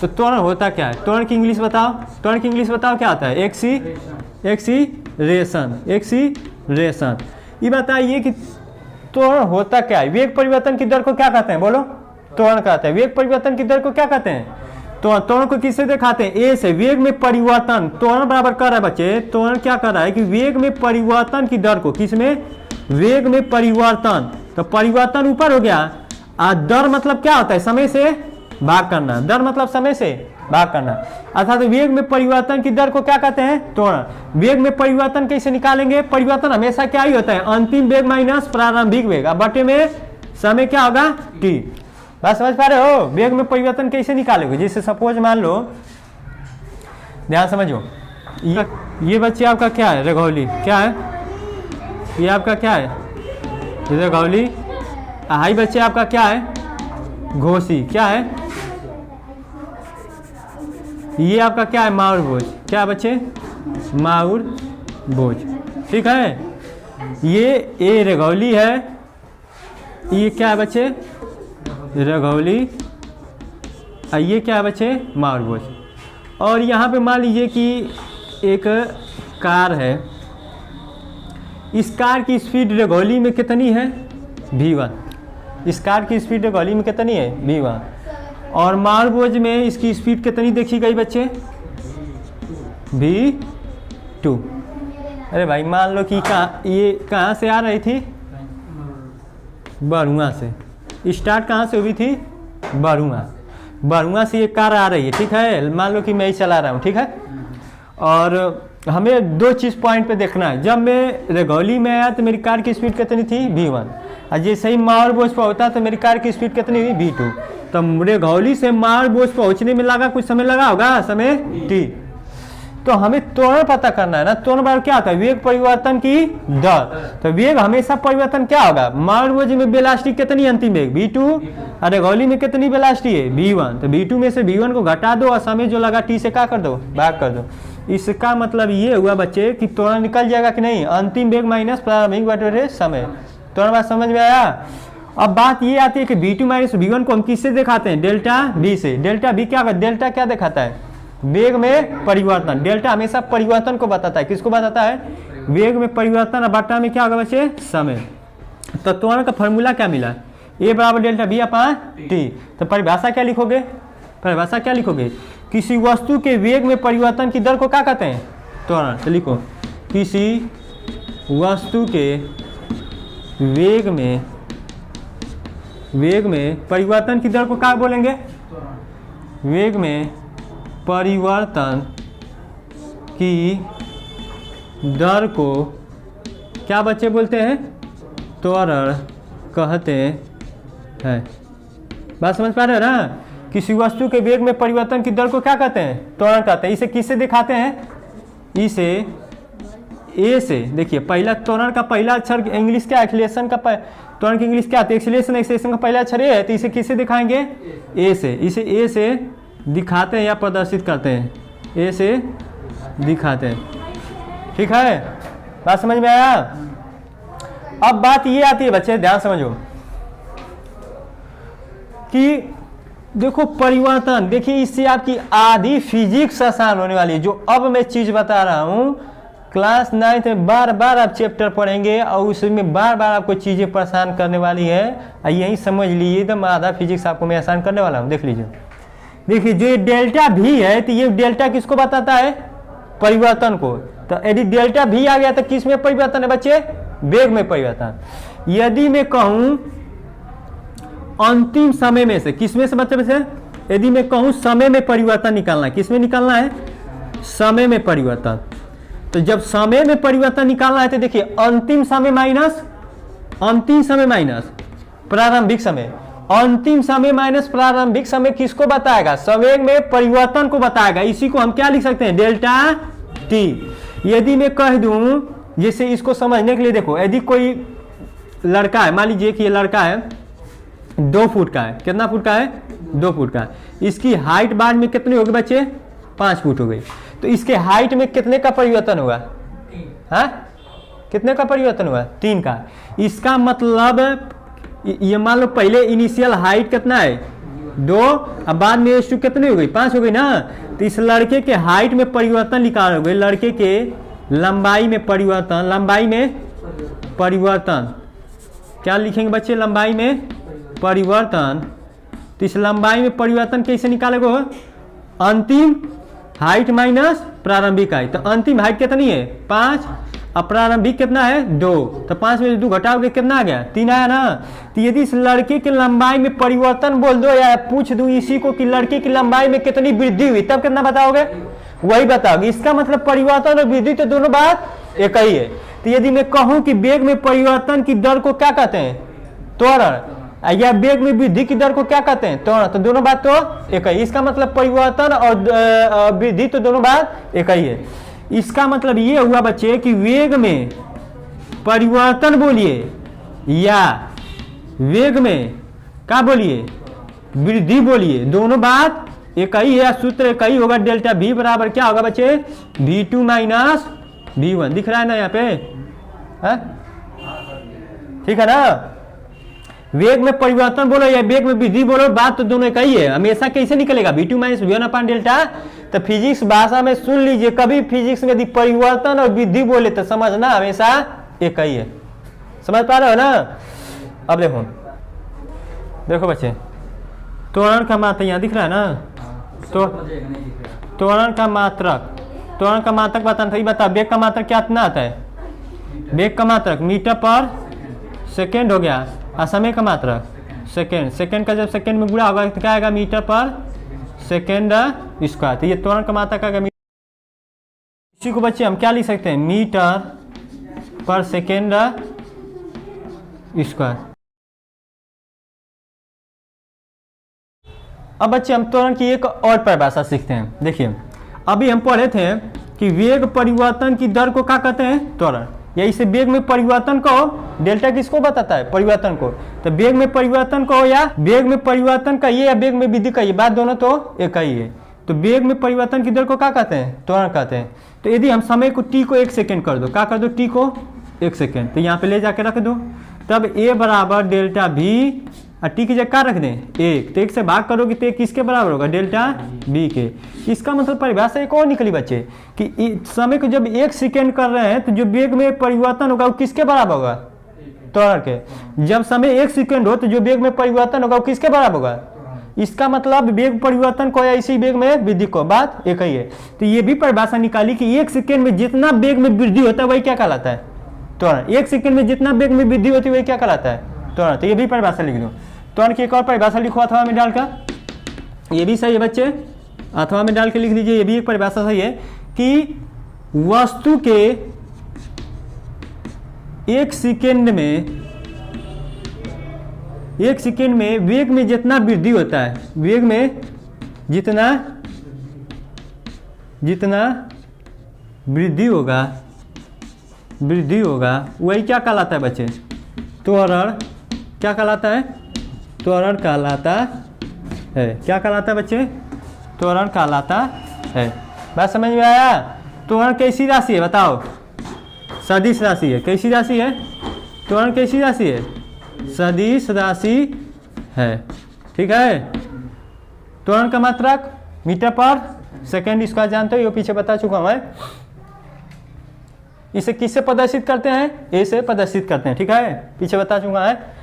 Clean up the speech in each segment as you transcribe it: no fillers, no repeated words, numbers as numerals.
तो त्वरण होता क्या है? त्वरण की इंग्लिश बताओ, त्वरण की इंग्लिश बताओ क्या आता है? एक्सीलरेशन। ये बताइए कि त्वरण होता क्या है? वेग परिवर्तन की दर को क्या कहते हैं? बोलो। त्वरण कहते हैं। वेग परिवर्तन की दर को क्या कहते हैं? तो त्वरण को किससे दिखाते हैं? ए से। वेग में परिवर्तन, त्वरण बराबर कर रहा है बच्चे, त्वरण क्या कर रहा है कि वेग में परिवर्तन की दर को, किसमें? वेग में परिवर्तन। तो परिवर्तन ऊपर हो गया, दर मतलब क्या होता है? समय से भाग करना। दर मतलब समय से भाग करना, अर्थात वेग में परिवर्तन की दर को क्या कहते हैं? त्वरण। वेग में परिवर्तन कैसे निकालेंगे? परिवर्तन हमेशा क्या ही होता है? अंतिम वेग माइनस प्रारंभिक वेग, अब बटे में समय क्या होगा? टी। बात समझ पा रहे हो? वेग में परिवर्तन कैसे निकालोगे? जैसे सपोज मान लो, ध्यान समझो, ये बच्चे आपका क्या है? रघौली। क्या है ये? आपका क्या है? रघौली। हाई बच्चे आपका क्या है? घोसी। क्या है ये? आपका क्या है? माउर भोज। क्या बच्चे? माउर भोज। ठीक है, ये रघौली है, ये क्या है बच्चे? रघौली। ये क्या है बच्चे? माउर भोज। और यहाँ पे मान लीजिए कि एक कार है, इस कार की स्पीड रघौली में कितनी है? v1। इस कार की स्पीड रघौली में कितनी है? v1। और मालबोझ में इसकी स्पीड कितनी देखी गई बच्चे? v2। अरे भाई मान लो कि ये कहाँ से आ रही थी? बरुआ से। स्टार्ट कहाँ से हुई थी? बरुआ से ये कार आ रही है। ठीक है, मान लो कि मैं ही चला रहा हूँ। ठीक है, और हमें दो चीज़ पॉइंट पे देखना है। जब मैं रघौली में आया तो मेरी कार की स्पीड कितनी थी? v1। और जैसे ही मालबोझ पहुँचा तो मेरी कार की स्पीड कितनी हुई? v2। तो रघौली से मालबोझ पहुँचने में लगा कुछ समय, लगा होगा समय t। तो हमें त्वरण पता करना है ना। त्वरण बार क्या होता है? वेग परिवर्तन की दर। तो वेग हमेशा परिवर्तन क्या होगा? मालबोझ में वेलोसिटी कितनी? अंतिम वेग v2। और रघौली में कितनी वेलोसिटी है? v1। तो v2 में से v1 को घटा दो और समय जो लगा t से क्या कर दो? भाग कर दो। इसका मतलब ये हुआ बच्चे कि त्वरण निकल जाएगा कि नहीं? अंतिम वेग माइनस प्रारंभिक बटे समय। त्वरण बात समझ में आया? अब बात ये आती है कि v2 माइनस v1 को हम किससे दिखाते हैं? डेल्टा v से। डेल्टा v क्या? डेल्टा क्या दिखाता है? वेग में परिवर्तन। डेल्टा हमेशा परिवर्तन को बताता है। किसको बताता है? वेग में परिवर्तन। और बटा में क्या होगा बच्चे? समय। तो त्वरण का फॉर्मूला क्या मिला? ए बराबर डेल्टा v अपॉन टी। तो परिभाषा क्या लिखोगे? परिभाषा क्या लिखोगे? किसी वस्तु के वेग में परिवर्तन की दर को क्या कहते हैं? त्वरण। तो लिखो, किसी वस्तु के वेग में परिवर्तन की दर को क्या बोलेंगे? वेग में परिवर्तन की दर को क्या बच्चे बोलते हैं? त्वरण कहते हैं। बात समझ पा रहे हो ना? किसी वस्तु के वेग में परिवर्तन की दर को क्या कहते हैं? त्वरण कहते हैं। इसे किससे दिखाते हैं? इसे ए से। देखिए, पहला त्वरण का पहला अक्षर इंग्लिश क्या? एक्सीलरेशन का त्वरण की इंग्लिश क्या आती है? एक्सीलरेशन का पहला अक्षर ए है, तो इसे किससे दिखाएंगे? ए से। इसे ए से दिखाते हैं या प्रदर्शित करते हैं? ए से दिखाते हैं। ठीक है, बात समझ में आया? अब बात ये आती है बच्चे, ध्यान समझो, कि देखो परिवर्तन, देखिए इससे आपकी आधी फिजिक्स आसान होने वाली है। जो अब मैं चीज बता रहा हूं, क्लास 9 में बार बार आप चैप्टर पढ़ेंगे और उसमें बार बार आपको चीजें परेशान करने वाली है। यही समझ लीजिए, एकदम आधा फिजिक्स आपको मैं आसान करने वाला हूं। देख लीजिए, देखिए जो डेल्टा भी है, तो ये डेल्टा किसको बताता है? परिवर्तन को। तो यदि डेल्टा भी आ गया तो किस में परिवर्तन है बच्चे? वेग में परिवर्तन। यदि मैं कहूं अंतिम समय में से, किसमें से बच्चे से? यदि मैं कहूं समय में परिवर्तन निकालना है, किसमें निकालना है? समय में परिवर्तन। तो जब समय में परिवर्तन निकालना है तो देखिए, अंतिम समय माइनस प्रारंभिक समय। अंतिम समय माइनस प्रारंभिक समय किसको बताएगा? संवेग में परिवर्तन को बताएगा। इसी को हम क्या लिख सकते हैं? Delta T. यदि मैं कह दूं, जैसे इसको समझने के लिए देखो, यदि कोई लड़का है, मान लीजिए कि ये लड़का है 2 फुट का है। कितना फुट का है? 2 फुट का है। इसकी हाइट बाद में कितनी होगी बच्चे? 5 फुट हो गई। तो इसके हाइट में कितने का परिवर्तन होगा? हाँ, कितने का परिवर्तन हुआ? 3 का। इसका मतलब ये मान लो पहले इनिशियल हाइट कितना है? 2, अब बाद में H2 कितनी हो गई 5 हो गई ना। तो इस लड़के के हाइट में परिवर्तन निकालोगे, लड़के के लंबाई में परिवर्तन, लंबाई में परिवर्तन क्या लिखेंगे बच्चे, लंबाई में परिवर्तन। तो इस लंबाई में परिवर्तन कैसे निकालोगे, अंतिम हाइट माइनस प्रारंभिक हाइट। तो अंतिम हाइट कितनी है 5, अब प्रारंभिक कितना है 2, तो 5 में 2 घटाओगे कितना आ गया 3 आया ना। तो यदि इस लड़के की लंबाई में परिवर्तन बोल दो या पूछ दूं इसी को कि लड़के की लंबाई में कितनी वृद्धि हुई, तब कितना बताओगे, वही बताओगे। इसका मतलब परिवर्तन और वृद्धि तो दोनों बात एक ही है। तो यदि मैं कहूं कि वेग में परिवर्तन की दर को क्या कहते हैं, त्वरण, या वेग में वृद्धि की दर को क्या कहते हैं, त्वरण, तो दोनों बात तो एक ही। इसका मतलब परिवर्तन और वृद्धि तो दोनों बात एक ही है। इसका मतलब ये हुआ बच्चे कि वेग में परिवर्तन बोलिए या वेग में क्या बोलिए, वृद्धि बोलिए, दोनों बात एक ही है। सूत्र एक ही होगा, डेल्टा V बराबर क्या होगा बच्चे, V2 माइनस V1। दिख रहा है ना यहाँ पे, ठीक है ना। वेग में परिवर्तन बोलो या वेग में वृद्धि बोलो, बात तो दोनों एक ही है। हमेशा कैसे निकलेगा V2 माइनस V1 अपान डेल्टा। तो फिजिक्स भाषा में सुन लीजिए, कभी फिजिक्स में यदि परिवर्तन और वृद्धि बोले तो समझना हमेशा एक ही है। समझ पा रहे हो ना। अब देखो देखो बच्चे, त्वरण का मात्रक यहाँ दिख रहा है ना, तो त्वरण का मात्रक, त्वरण का मात्रक बताना था। बता वेग का मात्रक क्या इतना आता है, वेग का मात्रक मीटर पर सेकेंड हो गया, और समय का मात्रक सेकेंड, सेकेंड का जब सेकेंड में गुणा होगा तो क्या आएगा मीटर पर सेकेंड स्क्वायर। तो ये त्वरण का मात्रक आएगा। इसी को बच्चे हम क्या लिख सकते हैं, मीटर पर सेकेंड स्क्वायर। अब बच्चे हम त्वरण की एक और परिभाषा सीखते हैं। देखिए अभी हम पढ़े थे कि वेग परिवर्तन की दर को क्या कहते हैं, त्वरण, या इसे वेग में परिवर्तन को, डेल्टा किसको बताता है, परिवर्तन को। तो वेग में परिवर्तन को या वेग में परिवर्तन कहिए या वेग में वृद्धि कहिए, बात दोनों तो एक ही है। तो वेग में परिवर्तन की दर को क्या कहते हैं, त्वरण कहते हैं। तो यदि हम समय को t को 1 सेकेंड कर दो, क्या कर दो, t को 1 सेकेंड, तो यहाँ पे ले जाके रख दो, तब a बराबर डेल्टा v, और t की जगह क्या रख दें 1, तो 1 से भाग करोगे तो 1 किसके बराबर होगा, डेल्टा v के। इसका मतलब परिभाषा एक और निकली बच्चे कि समय को जब 1 सेकेंड कर रहे हैं तो जो वेग में परिवर्तन होगा वो किसके बराबर होगा, त्वरण के। जब समय 1 सेकेंड हो तो जो वेग में परिवर्तन होगा वो किसके बराबर होगा। इसका मतलब वेग परिवर्तन को या इसी वेग में वृद्धि को, बात एक ही है। तो ये भी परिभाषा निकाली कि 1 सेकेंड में जितना वेग में वृद्धि होता है वही क्या कहलाता है, त्वरण। 1 सेकेंड में जितना वेग में वृद्धि होती है वही क्या कहलाता है, त्वरण। तो ये भी परिभाषा लिख दो। त्वरण की एक और परिभाषा लिखो अथवा में डालकर, ये भी सही है बच्चे, अथवा में डाल के लिख दीजिए। ये भी एक परिभाषा सही है कि वस्तु के 1 सेकेंड में वेग में जितना वृद्धि होता है, वेग में जितना वृद्धि होगा वही क्या कहलाता है बच्चे, त्वरण। क्या कहलाता है, त्वरण कहलाता है। क्या कहलाता है बच्चे, त्वरण कहलाता है। बात समझ में आया। त्वरण कैसी राशि है बताओ, सदिश राशि है। कैसी राशि है, त्वरण कैसी राशि है, सदिश राशि है। ठीक है। त्वरण का मात्रक मीटर पर सेकेंड स्क्वायर जानते हो, ये पीछे बता चुका हूं मैं। इसे किससे प्रदर्शित करते हैं, ए से प्रदर्शित करते हैं। ठीक है, पीछे बता चुका है।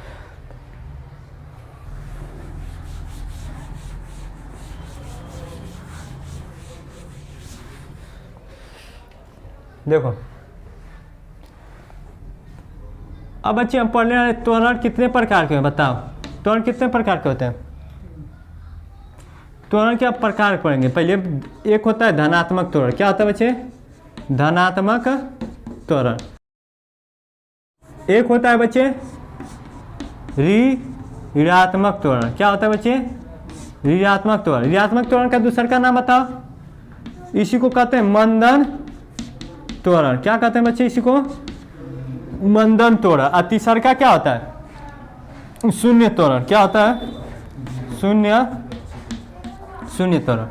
देखो अब बच्चे हम पढ़ने वाले त्वरण कितने प्रकार के हैं बताओ, त्वरण कितने प्रकार के होते हैं। त्वरण के प्रकार पढ़ेंगे। पहले एक होता है धनात्मक त्वरण। क्या होता है बच्चे, धनात्मक त्वरण। एक होता है बच्चे ऋणात्मक त्वरण। क्या होता है बच्चे, ऋणात्मक त्वरण। ऋणात्मक त्वरण का दूसरा का नाम बताओ, इसी को कहते हैं मंदन त्वरण। क्या कहते हैं बच्चे, इसी को मंदन त्वरण। और तीसरा का क्या होता है, शून्य त्वरण। क्या होता है, शून्य त्वरण।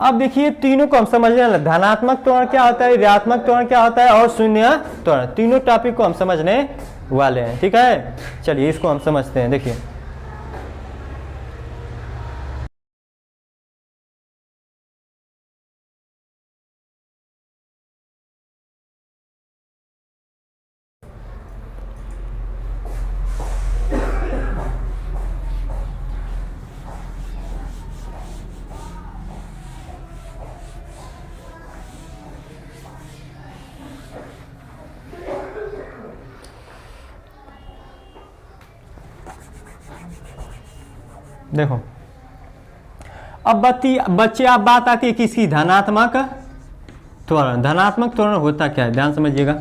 अब देखिए तीनों को हम समझने वाले, धनात्मक त्वरण क्या होता है, ऋणात्मक त्वरण क्या होता है, और शून्य त्वरण। तीनों टॉपिक को हम समझने वाले हैं। ठीक है, चलिए इसको हम समझते हैं। देखिए देखो अब बच्चे आप बात आती है किसकी, धनात्मक त्वरण। धनात्मक त्वरण होता क्या है, ध्यान समझिएगा।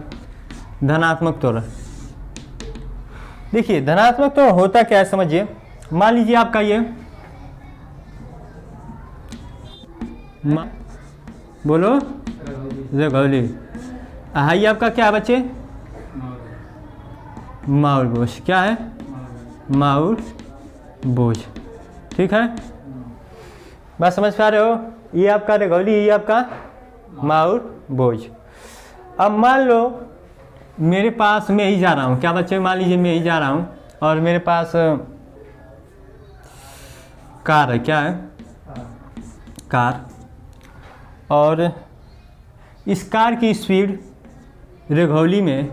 धनात्मक त्वरण, देखिए धनात्मक त्वरण होता क्या है समझिए। मान लीजिए आपका ये बोलो रघौली, हाई आपका क्या है बच्चे, माउर बोझ। क्या है, माउर बोझ। ठीक है, बात समझ पा रहे हो। ये आपका रघौली, ये आपका माउर बोझ। अब मान लो मेरे पास मैं ही जा रहा हूँ, क्या बच्चे, मान लीजिए मैं ही जा रहा हूँ और मेरे पास कार है। क्या है, कार। और इस कार की स्पीड रघौली में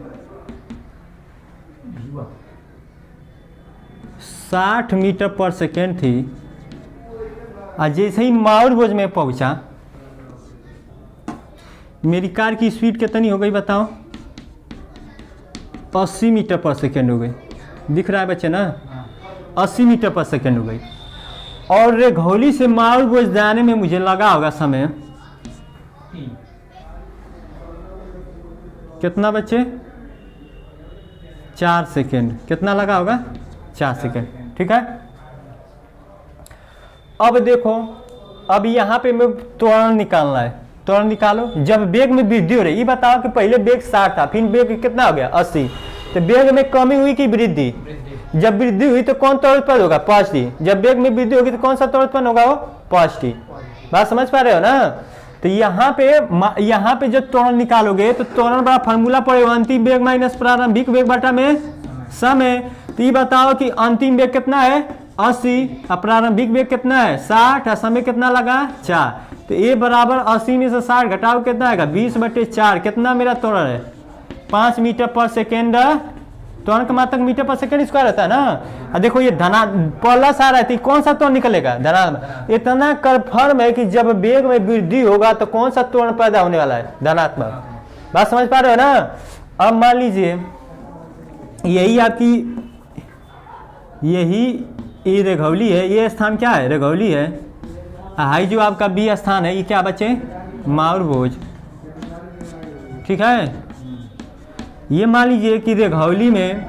60 मीटर पर सेकेंड थी। और जैसे ही माउर बोझ में पहुंचा, मेरी कार की स्पीड कितनी हो गई बताओ, 80 मीटर पर सेकेंड हो गई। दिख रहा है बच्चे ना, 80 मीटर पर सेकेंड हो गई। और रघौली से माउर बोझ जाने में मुझे लगा होगा समय कितना बच्चे, 4 सेकेंड। कितना लगा होगा, 4 सेकेंड। ठीक है, अब देखो, अब यहाँ पे मैं त्वरण निकालना है। त्वरण निकालो। जब वेग में वृद्धि हो रही, ये बताओ कि पहले वेग 60 था, फिर वेग कितना हो गया 80, तो वेग में कमी हुई कि वृद्धि? जब वृद्धि हुई तो कौन त्वरण उत्पन्न होगा, पॉजिटिव। जब वेग में वृद्धि होगी तो कौन सा त्वरण उत्पन्न होगा, वो पॉजिटिव। बात समझ पा रहे हो ना। तो यहाँ पे जब त्वरण निकालोगे तो त्वरण बड़ा फॉर्मूला पड़ेगा, अंतिम वेग माइनस प्रारंभिक वेग बटा में समय। तो ये बताओ कि अंतिम वेग कितना है 80, और प्रारंभिक वेग कितना है 60, और समय कितना लगा 4। तो ए बराबर 80 में से 60 घटाओ कितना आएगा 20/4। कितना मेरा त्वरण है 5 मीटर पर सेकेंड। त्वरण का मात्रक मीटर पर सेकेंड स्क्वायर रहता है ना। और देखो ये धना प्लस आ रहा है, कौन सा त्वरण निकलेगा, धनात्मक। इतना कन्फर्म है कि जब वेग में वृद्धि होगा तो कौन सा त्वरण पैदा होने वाला है, धनात्मक। बात समझ पा रहे हो ना। अब मान लीजिए यही आपकी, यही रघौली है, ये स्थान क्या है, रघौली है। हाई जो आपका बी स्थान है, ये क्या बच्चे, माउर बोझ। ठीक है, ये मान लीजिए कि रघौली में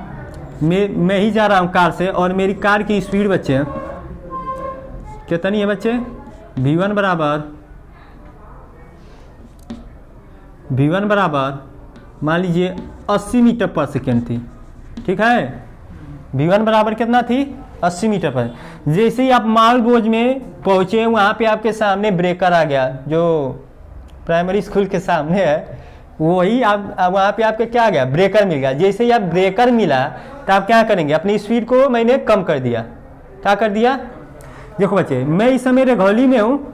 मैं ही जा रहा हूँ कार से, और मेरी कार की स्पीड बच्चे कितनी है बच्चे, v1 बराबर मान लीजिए 80 मीटर पर सेकेंड थी। ठीक है, v1 बराबर कितना थी 80 मीटर पर। जैसे ही आप माउर बोझ में पहुँचे, वहाँ पे आपके सामने ब्रेकर आ गया, जो प्राइमरी स्कूल के सामने है, वही आप वहाँ पे आपके क्या आ गया, ब्रेकर मिल गया। जैसे ही आप ब्रेकर मिला तो आप क्या करेंगे, अपनी स्पीड को मैंने कम कर दिया। क्या कर दिया, देखो बच्चे, मैं इस समय रघौली में हूँ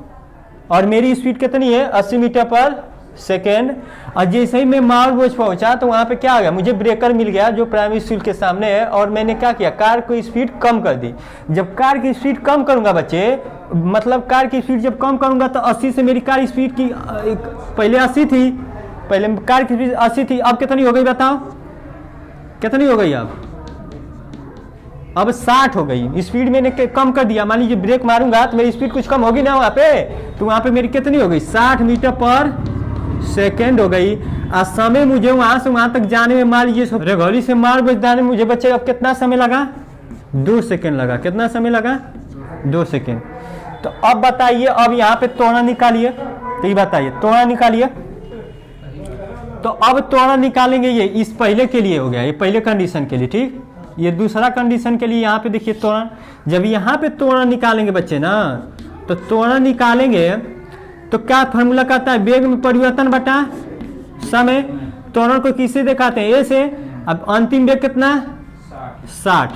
और मेरी स्पीड कितनी है 80 मीटर पर सेकेंड। और जैसे ही मैं माउर बोझ पहुँचा तो वहाँ पे क्या आ गया, मुझे ब्रेकर मिल गया जो प्राइमरी स्कूल के सामने है, और मैंने क्या किया, कार की स्पीड कम कर दी। जब कार की स्पीड कम करूँगा बच्चे, मतलब कार की स्पीड जब कम करूँगा तो 80 से मेरी कार स्पीड की पहले 80 थी, पहले कार की स्पीड 80 थी, अब कितनी हो गई बताओ, कितनी हो गई अब 60 हो गई। स्पीड मैंने कम कर दिया। मान लीजिए ब्रेक मारूंगा तो मेरी स्पीड कुछ कम होगी ना वहाँ पे, तो वहाँ पे मेरी कितनी हो गई 60 मीटर पर सेकेंड हो गई। और समय मुझे वहाँ से वहाँ तक जाने में मान लीजिए रघौली से माउर बोझ जाने में मुझे बच्चे अब कितना समय लगा, 2 सेकेंड लगा। कितना समय लगा, 2 सेकेंड। तो अब बताइए, अब यहाँ पे त्वरण निकालिए। तो ये बताइए, त्वरण निकालिए। तो अब त्वरण निकालेंगे, ये इस पहले के लिए हो गया, ये पहले कंडीशन के लिए। ठीक, ये दूसरा कंडीशन के लिए यहाँ पे देखिए त्वरण। जब यहाँ पे त्वरण निकालेंगे बच्चे ना, तो त्वरण निकालेंगे तो क्या फार्मूला कहता है, वेग में परिवर्तन बटा समय। त्वरण को किससे दिखाते हैं, ए से। अब अंतिम वेग कितना 60,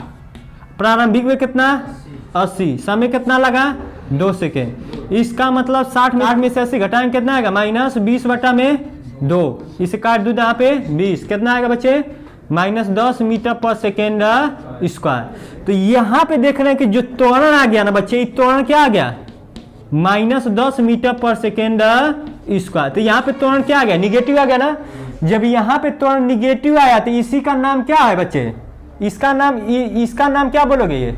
प्रारंभिक वेग कितना 80, समय कितना लगा 2 सेकेंड। इसका मतलब 60 में से 80 घटाएंगे कितना आएगा, -20/2। इसे काट दो यहाँ पे 20, कितना आएगा बच्चे, -10 मीटर पर सेकेंड स्क्वायर। तो यहाँ पे देख रहे हैं कि जो त्वरण आ गया ना बच्चे, त्वरण क्या आ गया, -10 मीटर पर सेकेंड स्क्वायर। तो यहाँ पे त्वरण क्या आ गया, निगेटिव आ गया ना। जब यहाँ पे त्वरण निगेटिव आया तो इसी का नाम क्या है बच्चे, इसका नाम क्या बोलोगे, ये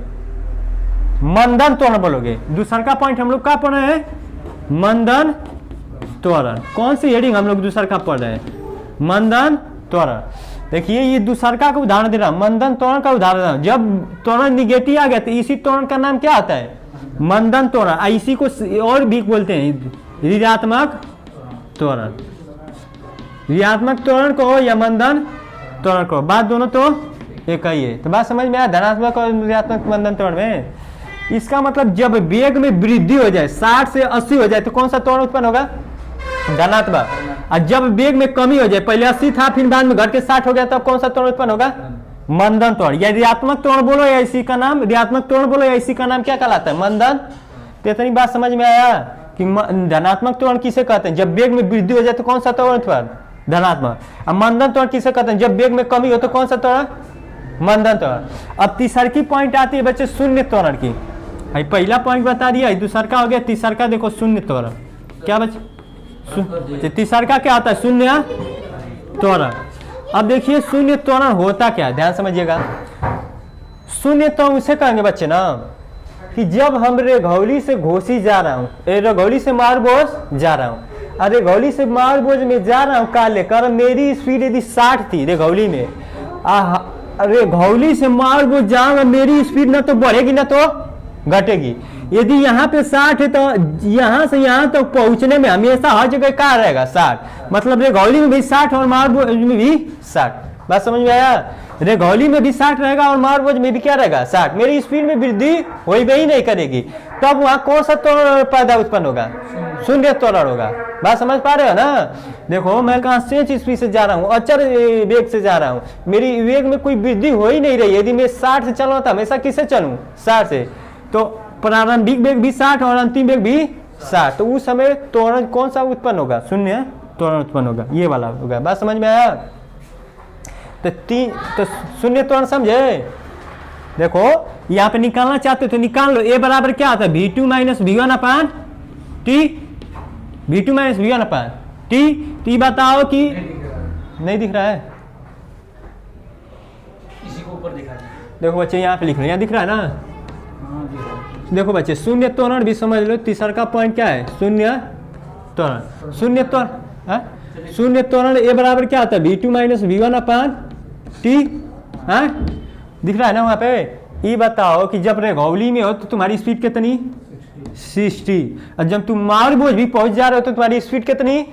मंदन त्वरण बोलोगे। दूसरा का पॉइंट हम लोग क्या पढ़ रहे हैं, मंदन त्वरण। कौन सी हेडिंग हम लोग दूसरा का पढ़ रहे हैं, मंदन त्वरण। देखिए ये दूसरा का उदाहरण दे रहा हूं, मंदन त्वरण का उदाहरण। जब त्वरण निगेटिव आ गया तो इसी त्वरण का नाम क्या आता है, मंदन त्वरण। इसी को और भी बोलते हैं ऋणात्मक त्वरण। ऋणात्मक त्वरण को या मंदन त्वरण को, बात दोनों तो एक ही है। तो बात समझ में आया, धनात्मक और ऋणात्मक मंदन त्वरण में। इसका मतलब जब वेग में वृद्धि हो जाए 60 से 80 हो जाए तो कौन सा त्वरण उत्पन्न होगा, धनात्मक। और जब वेग में कमी हो जाए, पहले 80 था फिर बाद में घट के 60 हो गया, तब कौन सा त्वरण उत्पन्न होगा, मंदन त्वरण। या ऋणात्मक त्वरण बोलो या इसी का नाम, ऋणात्मक त्वरण बोलो या इसी का नाम क्या कहलाता है, मंदन। तो इतनी बात समझ में आया कि धनात्मक त्वरण किसे कहते हैं, जब वेग में वृद्धि हो जाए तो कौन सा त्वरण उत्पन्न, धनात्मक। अब मंदन त्वरण किसे कहते हैं, जब वेग में कमी हो तो कौन सा त्वरण, मंदन त्वरण। अब तीसरा की पॉइंट आती है बच्चे शून्य त्वरण की। पहला पॉइंट बता दिया, दूसरा का हो गया, तीसरा का देखो शून्य त्वरण। क्या बच्चे, तीसरा का क्या आता है, शून्य त्वरण। अब देखिए शून्य त्वरण होता क्या, ध्यान समझिएगा। शून्य त्वरण उसे कहेंगे बच्चे ना कि जब हम रेघौली से घोसी जा रहा हूँ, रेघौली से मारबोझ जा रहा हूँ, अरे रेघौली से मारबोझ में जा रहा हूँ, का लेकर मेरी स्पीड यदि 60 थी रेघौली में, रेघौली से मारबोझ जाऊंगा, मेरी स्पीड ना तो बढ़ेगी ना तो घटेगी। यदि यहाँ पे 60 है तो यहाँ से यहाँ तक तो पहुंचने में हमेशा हर जगह क्या रहेगा, 60। मतलब रेघौली में भी 60 और मारबोझ में भी 60। बात समझ में आया, रेघौली में भी 60 रहेगा और मारबोझ में भी क्या रहेगा, 60। मेरी स्पीड में वृद्धि हो ही नहीं करेगी, तब वहां कौन सा त्वरण पैदा उत्पन्न होगा, शून्य त्वरण होगा। बात समझ पा रहे हो ना। देखो मैं कांस्टेंट स्पीड से जा रहा हूँ, अचर वेग से जा रहा हूँ, मेरी वेग में कोई वृद्धि हो ही नहीं रही। यदि मैं 60 से चल रहा था, हमेशा किससे चलूँ, 60 से, तो प्रारंभिक वेग भी 60 और अंतिम वेग भी 60, तो उस समय त्वरण कौन सा उत्पन्न होगा, शून्य त्वरण उत्पन्न होगा, ये वाला होगा। बात समझ में आया। तो शून्य त्वरण समझे। देखो यहाँ पे निकालना चाहते हो तो निकाल लो। ए बराबर क्या आता है, V2 माइनस V1 अपान टी, V2 माइनस V1 अपान टी। टी बताओ कि नहीं दिख रहा है, इसी को ऊपर दिखा है। देखो बच्चे यहाँ पे लिख लो, यहाँ दिख रहा है ना। देखो बच्चे शून्य त्वरण भी समझ लो। तीसरा का पॉइंट क्या है, शून्य त्वरण। शून्य त्वरण, शून्य त्वरण ए बराबर क्या आता है, V2 माइनस V1 अपान टी। दिख रहा है ना वहां पे। ये बताओ कि जब रेघौली में हो तो तुम्हारी स्पीड कितनी, 60। और जब तुम मारबोझ भी पहुंच जा रहे हो तो तुम्हारी स्पीड कितनी,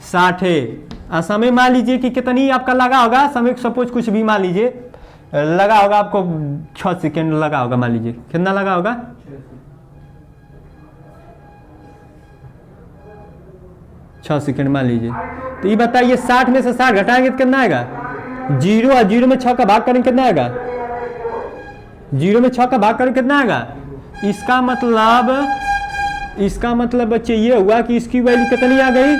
60 है। समय मान लीजिए कि कितनी आपका लगा होगा, समय सपोज कुछ भी मान लीजिए लगा होगा आपको 6 सेकेंड लगा होगा, मान लीजिए कितना लगा होगा, 6 सेकेंड मान लीजिए। तो ये बताइए 60 में से 60 घटाएंगे तो कितना आएगा, 0। और 0 में 6 का भाग करेंगे कितना आएगा, 0 में 6 का भाग करेंगे कितना आएगा। इसका मतलब बच्चे ये हुआ कि इसकी वैल्यू कितनी आ गई,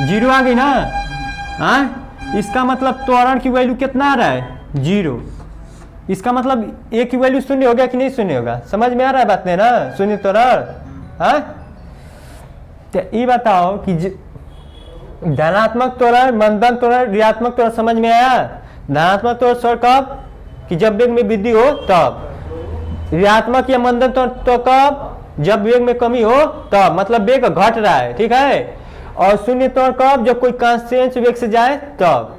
0 आ गई ना। इसका मतलब त्वरण की वैल्यू कितना आ रहा है, 0। इसका मतलब ए की वैल्यू शून्य हो गया कि नहीं शून्य होगा, समझ में आ रहा है बात नहीं ना, शून्य त्वरण। तो ये बताओ कि धनात्मक त्वरण, मंदन त्वरण, ऋणात्मक त्वरण समझ में आया। धनात्मक त्वरण सर कब, कि जब वेग में वृद्धि हो तब। ऋणात्मक या मंदन त्वरण तो कब, जब वेग में कमी हो तब, मतलब वेग घट रहा है, ठीक है। और शून्य त्वरण कब, जब कोई कांस्टेंट वेग से जाए तब।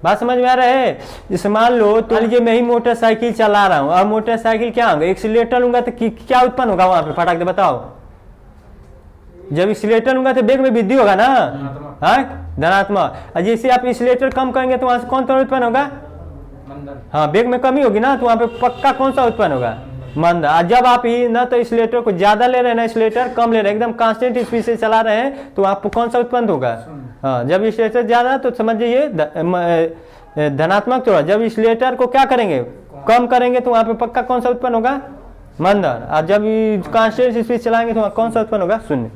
बात समझ में आ रहा है। जैसे मान लो तो लीजिए मैं ही मोटरसाइकिल चला रहा हूँ, अब मोटरसाइकिल क्या होगा, एक्सीलेटर लूंगा तो क्या उत्पन्न होगा वहां पे, फटाक से बताओ। जब एक्सीलेटर लूंगा तो वेग में वृद्धि होगा ना, धनात्मक। और जैसे आप एक्सीलेटर कम करेंगे तो वहां से कौन त्वरण उत्पन्न होगा, हाँ वेग में कमी होगी ना, तो वहां पे पक्का कौन सा उत्पन्न होगा, मंद। और जब आप ही ना तो एक्सीलेटर को ज्यादा ले रहे हैं ना, एक्सीलेटर कम ले रहे हैं, एकदम कांस्टेंट स्पीड से चला रहे हैं, तो आपको कौन सा उत्पन्न होगा, हाँ जब एक्सीलेटर ज्यादा तो समझ जाइए धनात्मक त्वरण। जब एक्सीलेटर को क्या करेंगे, कम करेंगे, तो वहां पे पक्का कौन सा उत्पन्न होगा, मंदन। और जब कांस्टेंट स्पीड चलाएंगे तो वहां कौन सा उत्पन्न होगा, शून्य।